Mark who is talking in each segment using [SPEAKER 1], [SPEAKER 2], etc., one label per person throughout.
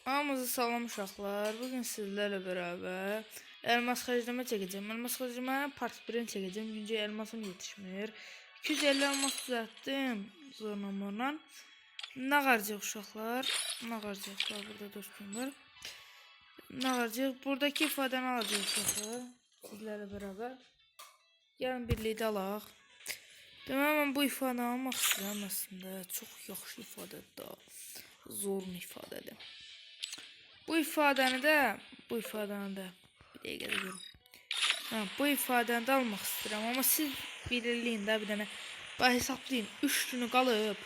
[SPEAKER 1] Hamınızı salam uşaqlar. Bugün sizlerle beraber elmas xərcləmə çəkəcəm. Elmas xərcləmə part 1'ini çəkəcəm. Güncə elmasım yetişmir. 250 elmas düzəltdim zorlamamla. Nə qaracaq uşaqlar? Nə qaracaq? Burada dostum var. Nə qaracaq? Buradakı ifadəni alacaq uşaqlar. Sizlərlə beraber. Gəlin birlikdə alaq. Deməli mən bu ifadəni almaq istəyirəm əslində. Çox yaxşı ifadədir. Zorun ifadədir. Bu ifadəni də bir dəqiqə görüm. Bu ifadəni də almaq istəyirəm, amma siz belirləyin də bir dənə. Bax hesablayın. 3 günü qalıb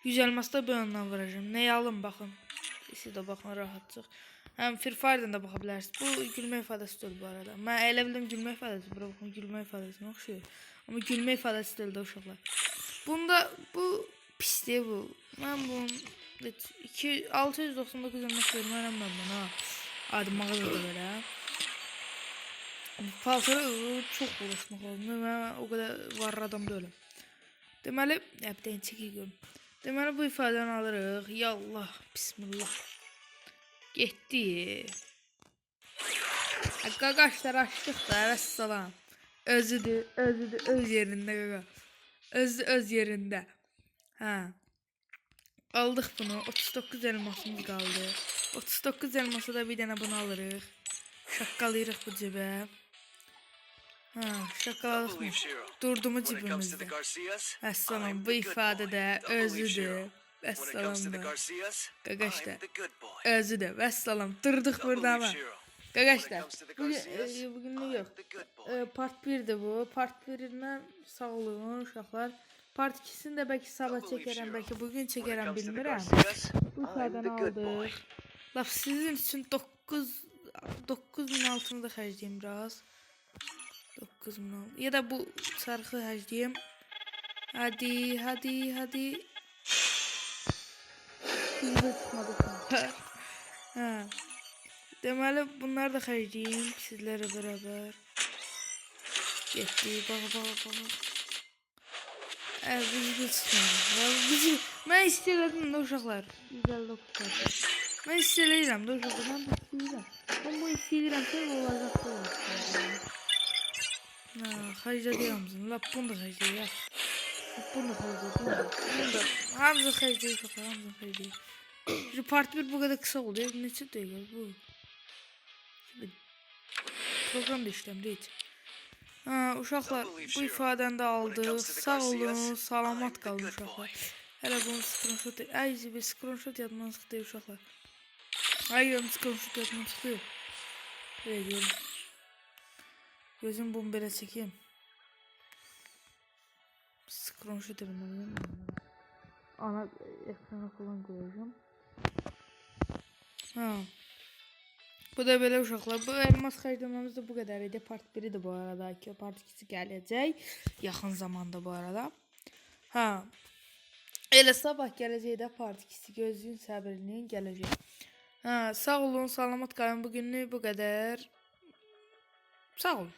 [SPEAKER 1] 100 elmasda bölündən vuracağım. Nəyə alım baxın. Siz də baxın rahatcıq. Həm Free Fire'dan da baxa bilərsiniz. Bu gülmə ifadəsi deyil bu arada. Mən elə bildim gülmə ifadəsi. Bura baxın gülmə ifadəsinə oxşuyur. Amma gülmə ifadəsi deyil də uşaqlar. Bunda bu pisdir bu. Mən bunu 699 elmas vermərəm mən buna. Adi mağazada belə. Paltarı çox uğraşmaq olmuyor. Mən o qədər var adam deyiləm. Deməli, bir dənə çəkəyim. Deməli bu ifadəni alırıq. Yallah, bismillah. Getdi. Qaqaşlar açdıq da, vəssalam. Özüdür, öz yerində qaqa. Öz yerində. Hə. Aldık bunu. 39 elmasımız kaldı. 39 elması da bir tane bunu alırıq. Şakkalayırıq bu cebə. Şakkaladık mı? Durdu mu cebimizdə? Əssalam, bu ifadə də özüdür. Əssalam da. Qaqaşlar. Özüdür. Əssalam. Durduq burada ama. Qaqaşlar. Bugünlük yox. Part 1'dir bu. Part 1'indən sağ olun uşaqlar. Part 2'sini de belki sabah çekerim, belki bugün çekerim bilmirəm. Bu ifadəni aldıq. Laf sizin için 9000 altını da xərcləyim biraz. 9000 altı. Ya da bu sarxı xərcləyim. Hadi. Hızlı çıxmadı. Deməli bunları da xərcləyim sizlərlə beraber. Getdi, bax. Ben istəyirəm də uşaqlar. 159 kartı. Ben istəyirəm də uşaqlar. Ben bu istəyirəm ki olacaq. Xərcləyirəm. Lap bunu da xərcləyirəm. Bunu da. Hamza xərcləyir uşaqlar. Hamza xərcləyir. Part 1 bu kadar kısa oluyor. Neçə dəqiqə bu? Program da işləmir heç. Uşaqlar bu ifadəni də aldıq. Sağ olun, salamat qalın uşaqlar. Hələ bunu screenshot. Bir screenshot yadımdan çıxdı uşaqlar. Screenshot yadımdan çıxdı. Belə görüm. Gözüm bunu belə çəkeyim. Screenshot edilməliyim. Ana ekrana falan qoyacağım. Bu da böyle uşaqlar. Bu elmas xərcləməmiz də bu qədər idi. Part 1'i bu arada. Part 2'si gələcək. Yaxın zamanda bu arada. Elə sabah gələcək də part 2'si. Gözləyin, səbirləyin, gələcək. Sağ olun, salamat qalın. Bugünlük bu qədər. Sağ olun.